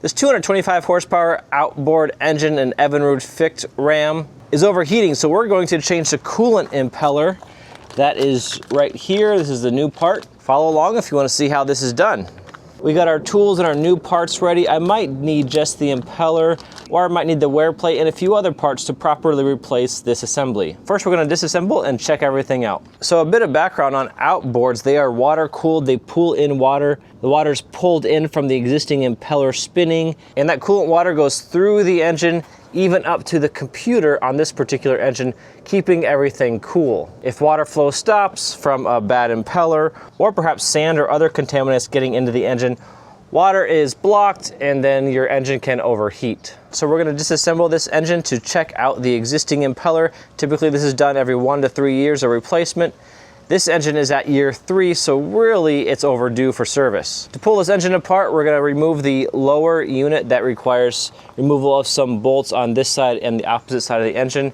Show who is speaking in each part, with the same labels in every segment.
Speaker 1: This 225 horsepower outboard engine and Evinrude Ficht ram is overheating, so we're going to change the coolant impeller. That is right here. This is the new part. Follow along if you want to see how this is done. We got our tools and our new parts ready. I might need just the impeller, or I might need the wear plate and a few other parts to properly replace this assembly. First, we're going to disassemble and check everything out. So a bit of background on outboards. They are water cooled. They pool in water. The water is pulled in from the existing impeller spinning, and that coolant water goes through the engine, even up to the computer on this particular engine, keeping everything cool. If water flow stops from a bad impeller, or perhaps sand or other contaminants getting into the engine, water is blocked and then your engine can overheat. So we're going to disassemble this engine to check out the existing impeller. Typically this is done every 1 to 3 years, a replacement. This engine is at year 3, so really it's overdue for service. To pull this engine apart, we're going to remove the lower unit. That requires removal of some bolts on this side and the opposite side of the engine.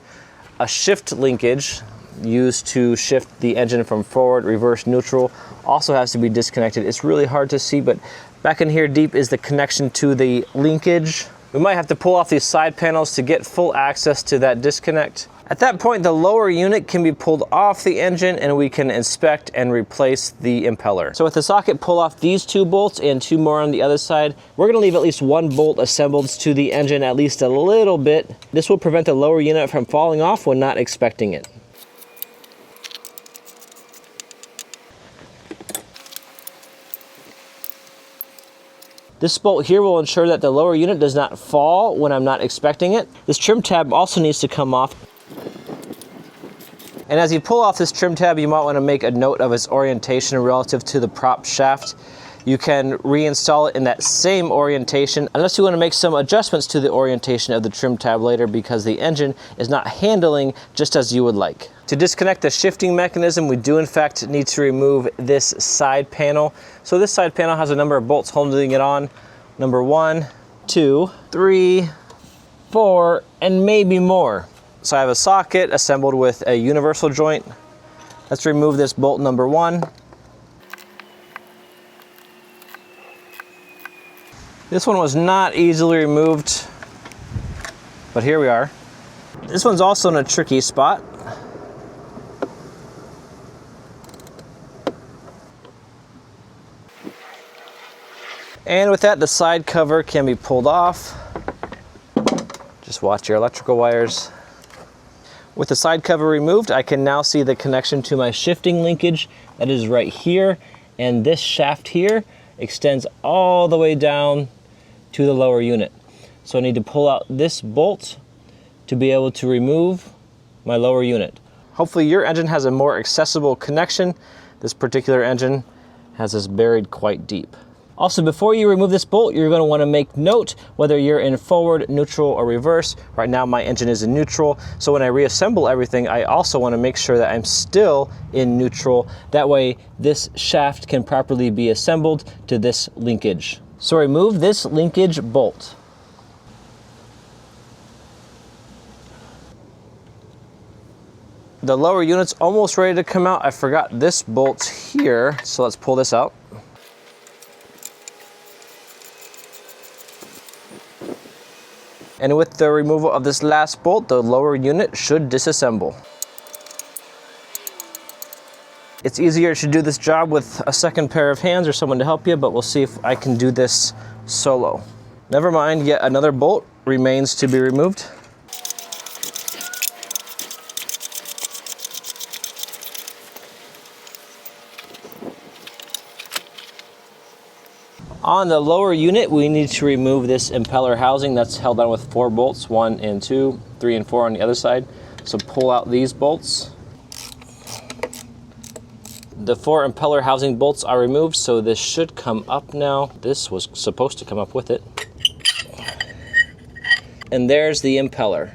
Speaker 1: A shift linkage used to shift the engine from forward, reverse, neutral also has to be disconnected. It's really hard to see, but back in here deep is the connection to the linkage. We might have to pull off these side panels to get full access to that disconnect. At that point, the lower unit can be pulled off the engine and we can inspect and replace the impeller. So with the socket, pull off these 2 bolts and 2 more on the other side. We're gonna leave at least 1 bolt assembled to the engine at least a little bit. This will prevent the lower unit from falling off when not expecting it. This bolt here will ensure that the lower unit does not fall when I'm not expecting it. This trim tab also needs to come off. And as you pull off this trim tab, you might want to make a note of its orientation relative to the prop shaft. You can reinstall it in that same orientation, unless you want to make some adjustments to the orientation of the trim tab later because the engine is not handling just as you would like. To disconnect the shifting mechanism, we do in fact need to remove this side panel. So this side panel has a number of bolts holding it on. Number 1, 2, 3, 4, and maybe more. So I have a socket assembled with a universal joint. Let's remove this bolt number 1. This one was not easily removed, but here we are. This one's also in a tricky spot. And with that, the side cover can be pulled off. Just watch your electrical wires. With the side cover removed, I can now see the connection to my shifting linkage that is right here, and this shaft here extends all the way down to the lower unit. So I need to pull out this bolt to be able to remove my lower unit. Hopefully your engine has a more accessible connection. This particular engine has this buried quite deep. Also, before you remove this bolt, you're going to want to make note whether you're in forward, neutral, or reverse. Right now my engine is in neutral, so when I reassemble everything, I also want to make sure that I'm still in neutral. That way this shaft can properly be assembled to this linkage. So remove this linkage bolt. The lower unit's almost ready to come out. I forgot this bolt here, so let's pull this out. And with the removal of this last bolt, the lower unit should disassemble. It's easier to do this job with a second pair of hands or someone to help you, but we'll see if I can do this solo. Never mind, yet another bolt remains to be removed. On the lower unit, we need to remove this impeller housing that's held on with 4 bolts, 1 and 2, 3 and 4 on the other side. So pull out these bolts. The 4 impeller housing bolts are removed, so this should come up now. This was supposed to come up with it. And there's the impeller.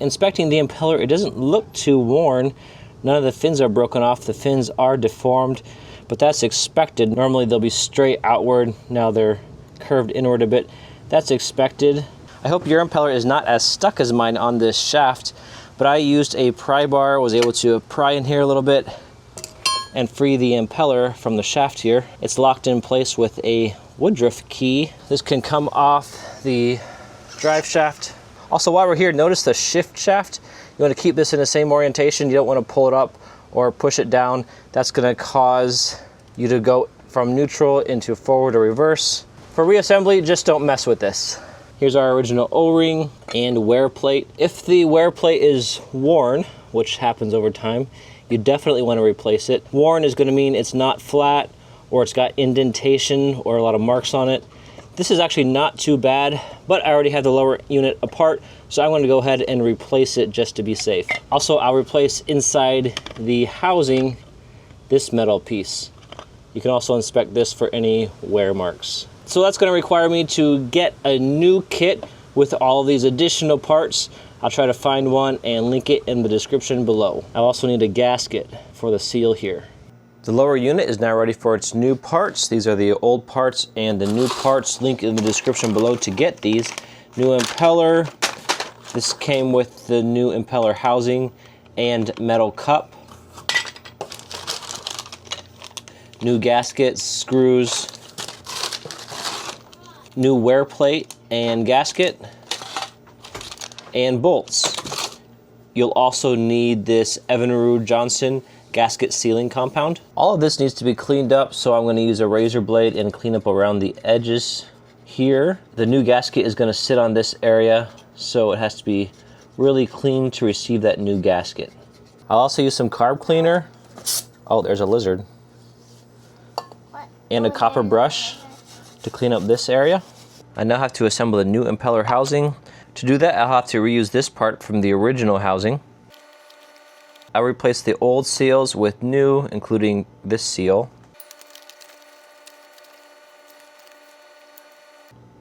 Speaker 1: Inspecting the impeller, it doesn't look too worn. None of the fins are broken off. The fins are deformed, but that's expected. Normally they'll be straight outward. Now they're curved inward a bit. That's expected. I hope your impeller is not as stuck as mine on this shaft, but I used a pry bar, was able to pry in here a little bit, and free the impeller from the shaft here. It's locked in place with a Woodruff key. This can come off the drive shaft. Also, while we're here, notice the shift shaft. You want to keep this in the same orientation. You don't want to pull it up or push it down. That's going to cause you to go from neutral into forward or reverse. For reassembly, just don't mess with this. Here's our original O-ring and wear plate. If the wear plate is worn, which happens over time, you definitely want to replace it. Worn is going to mean it's not flat, or it's got indentation or a lot of marks on it. This is actually not too bad, but I already have the lower unit apart, so I'm going to go ahead and replace it just to be safe. Also, I'll replace inside the housing this metal piece. You can also inspect this for any wear marks. So that's going to require me to get a new kit with all of these additional parts. I'll try to find one and link it in the description below. I'll also need a gasket for the seal here. The lower unit is now ready for its new parts. These are the old parts and the new parts. Link in the description below to get these. New impeller. This came with the new impeller housing and metal cup. New gaskets, screws, new wear plate and gasket, and bolts. You'll also need this Evinrude Johnson gasket sealing compound. All of this needs to be cleaned up, so I'm going to use a razor blade and clean up around the edges here. The new gasket is going to sit on this area, so it has to be really clean to receive that new gasket. I'll also use some carb cleaner. Oh, there's a lizard. And a copper brush to clean up this area. I now have to assemble the new impeller housing. To do that, I'll have to reuse this part from the original housing. I'll replace the old seals with new, including this seal.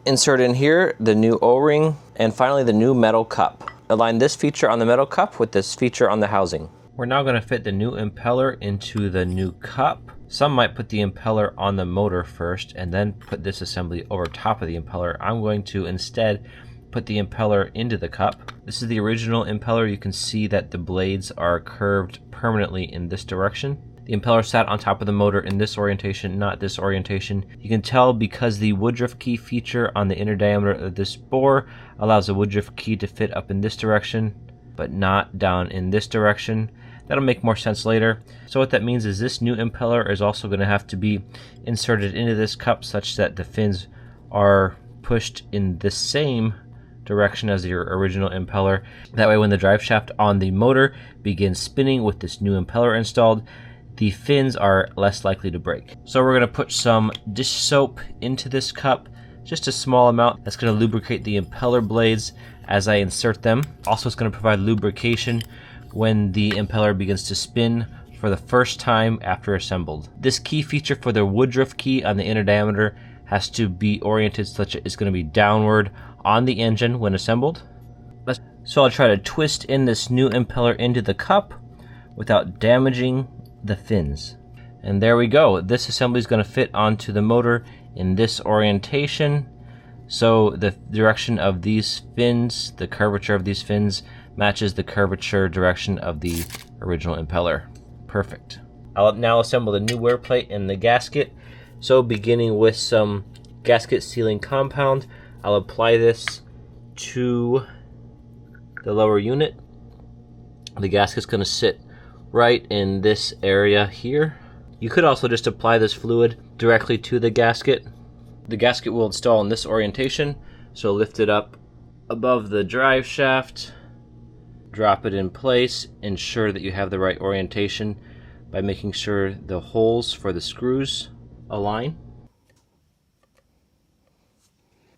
Speaker 1: Insert in here the new O-ring, and finally the new metal cup. Align this feature on the metal cup with this feature on the housing. We're now going to fit the new impeller into the new cup. Some might put the impeller on the motor first and then put this assembly over top of the impeller. I'm going to instead put the impeller into the cup. This is the original impeller. You can see that the blades are curved permanently in this direction. The impeller sat on top of the motor in this orientation, not this orientation. You can tell because the Woodruff key feature on the inner diameter of this bore allows the Woodruff key to fit up in this direction, but not down in this direction. That'll make more sense later. So what that means is this new impeller is also going to have to be inserted into this cup such that the fins are pushed in the same direction as your original impeller. That way when the drive shaft on the motor begins spinning with this new impeller installed, the fins are less likely to break. So we're going to put some dish soap into this cup, just a small amount. That's going to lubricate the impeller blades as I insert them. Also, it's going to provide lubrication when the impeller begins to spin for the first time after assembled. This key feature for the Woodruff key on the inner diameter has to be oriented such that it's going to be downward on the engine when assembled. So I'll try to twist in this new impeller into the cup without damaging the fins. And there we go. This assembly is going to fit onto the motor in this orientation. So the direction of these fins, the curvature of these fins, matches the curvature direction of the original impeller. Perfect. I'll now assemble the new wear plate and the gasket. So beginning with some gasket sealing compound, I'll apply this to the lower unit. The gasket's going to sit right in this area here. You could also just apply this fluid directly to the gasket. The gasket will install in this orientation, so lift it up above the drive shaft, drop it in place, ensure that you have the right orientation by making sure the holes for the screws align.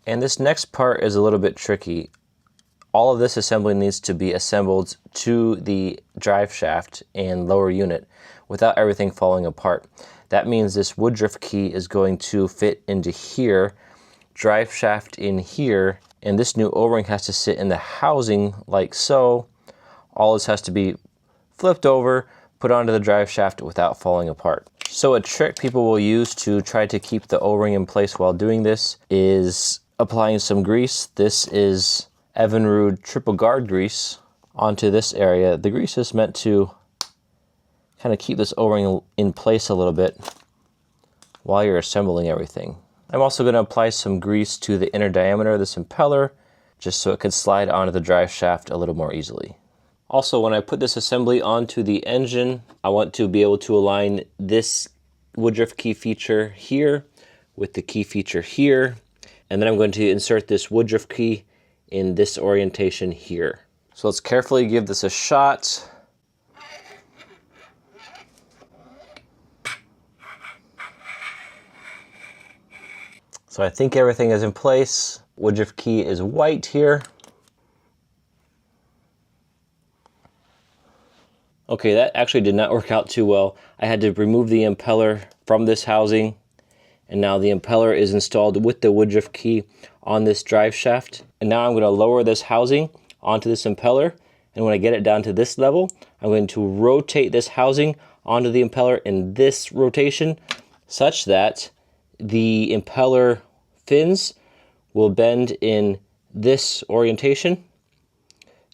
Speaker 1: And this next part is a little bit tricky. All of this assembly needs to be assembled to the drive shaft and lower unit without everything falling apart. That means this Woodruff key is going to fit into here, drive shaft in here, and this new O-ring has to sit in the housing like so. All this has to be flipped over, put onto the drive shaft without falling apart. So a trick people will use to try to keep the O-ring in place while doing this is applying some grease. This is Evinrude triple guard grease onto this area. The grease is meant to kind of keep this O-ring in place a little bit while you're assembling everything. I'm also going to apply some grease to the inner diameter of this impeller, just so it could slide onto the drive shaft a little more easily. Also, when I put this assembly onto the engine, I want to be able to align this woodruff key feature here with the key feature here, and then I'm going to insert this woodruff key in this orientation here. So let's carefully give this a shot. So I think everything is in place. Woodruff key is white here. Okay, that actually did not work out too well. I had to remove the impeller from this housing, and now the impeller is installed with the woodruff key on this drive shaft. And now I'm going to lower this housing onto this impeller, and when I get it down to this level, I'm going to rotate this housing onto the impeller in this rotation such that the impeller fins will bend in this orientation,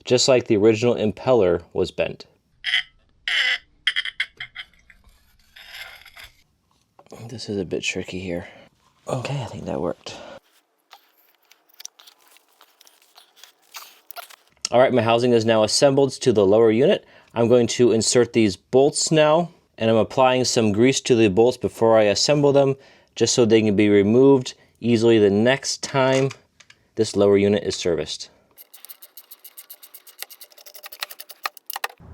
Speaker 1: just like the original impeller was bent. This is a bit tricky here. Okay, I think that worked. All right, my housing is now assembled to the lower unit. I'm going to insert these bolts now, and I'm applying some grease to the bolts before I assemble them, just so they can be removed easily the next time this lower unit is serviced.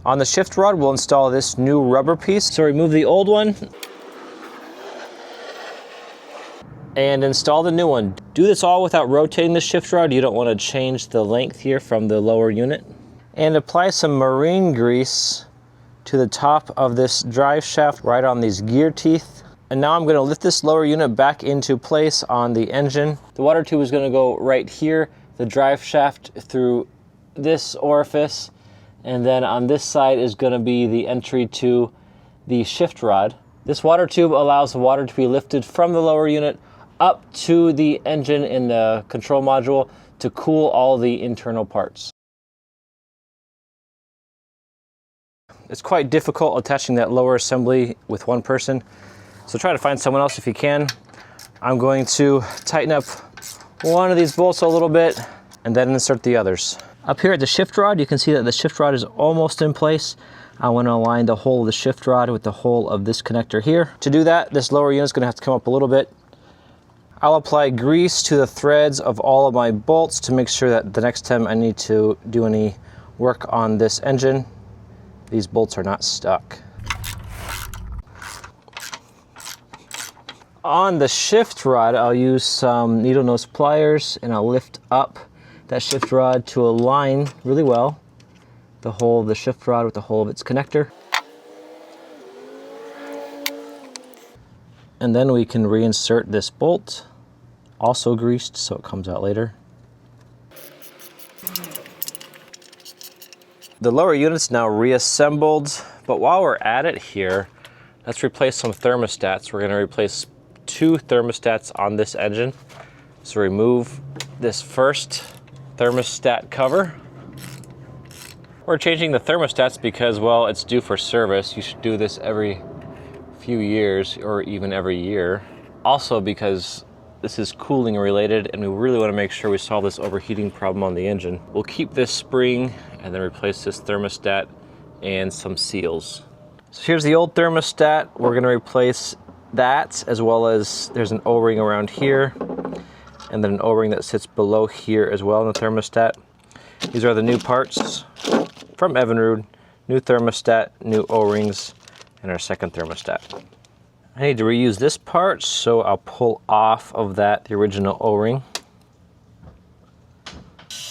Speaker 1: On the shift rod, we'll install this new rubber piece. So remove the old one and install the new one. Do this all without rotating the shift rod. You don't want to change the length here from the lower unit. And apply some marine grease to the top of this drive shaft right on these gear teeth. And now I'm going to lift this lower unit back into place on the engine. The water tube is going to go right here, the drive shaft through this orifice, and then on this side is going to be the entry to the shift rod. This water tube allows the water to be lifted from the lower unit up to the engine in the control module to cool all the internal parts. It's quite difficult attaching that lower assembly with one person, so try to find someone else if you can. I'm going to tighten up one of these bolts a little bit and then insert the others. Up here at the shift rod, you can see that the shift rod is almost in place. I want to align the hole of the shift rod with the hole of this connector here. To do that, this lower unit is going to have to come up a little bit. I'll apply grease to the threads of all of my bolts to make sure that the next time I need to do any work on this engine, these bolts are not stuck. On the shift rod, I'll use some needle nose pliers and I'll lift up that shift rod to align really well the hole of the shift rod with the hole of its connector. And then we can reinsert this bolt, also greased so it comes out later. The lower unit's now reassembled, but while we're at it here, let's replace some thermostats. We're going to replace 2 thermostats on this engine. So remove this first thermostat cover. We're changing the thermostats because, well, it's due for service. You should do this every few years or even every year. Also because this is cooling related and we really want to make sure we solve this overheating problem on the engine. We'll keep this spring and then replace this thermostat and some seals. So here's the old thermostat. We're going to replace that, as well as there's an O-ring around here and then an O-ring that sits below here as well in the thermostat. These are the new parts from Evinrude. New thermostat, new O-rings, and our second thermostat. I need to reuse this part, so I'll pull off of that the original O-ring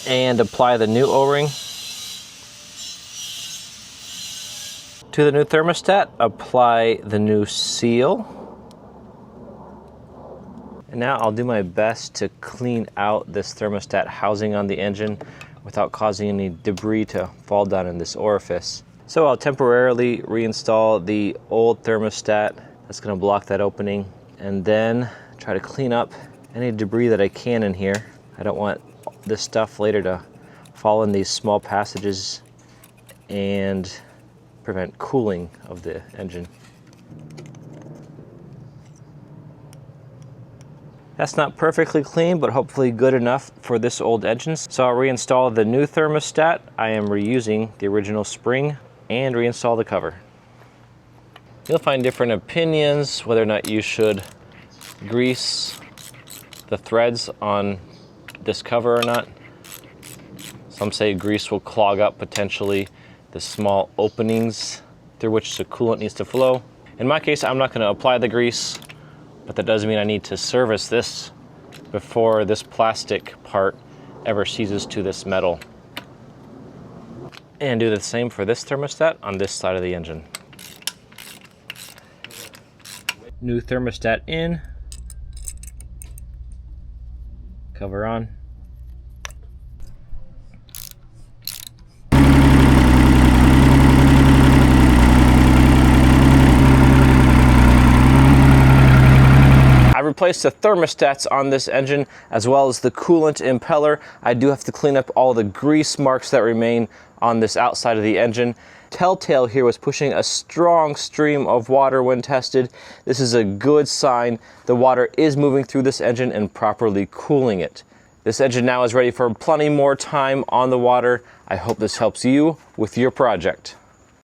Speaker 1: and apply the new O-ring to the new thermostat. Apply the new seal. And now I'll do my best to clean out this thermostat housing on the engine without causing any debris to fall down in this orifice. So I'll temporarily reinstall the old thermostat that's going to block that opening, and then try to clean up any debris that I can in here. I don't want this stuff later to fall in these small passages and prevent cooling of the engine. That's not perfectly clean, but hopefully good enough for this old engine. So I'll reinstall the new thermostat. I am reusing the original spring and reinstall the cover. You'll find different opinions whether or not you should grease the threads on this cover or not. Some say grease will clog up potentially the small openings through which the coolant needs to flow. In my case, I'm not going to apply the grease, but that does mean I need to service this before this plastic part ever seizes to this metal. And do the same for this thermostat on this side of the engine. New thermostat in, cover on. I replaced the thermostats on this engine as well as the coolant impeller. I do have to clean up all the grease marks that remain on this outside of the engine. Telltale here was pushing a strong stream of water when tested. This is a good sign. The water is moving through this engine and properly cooling it. This engine now is ready for plenty more time on the water. I hope this helps you with your project.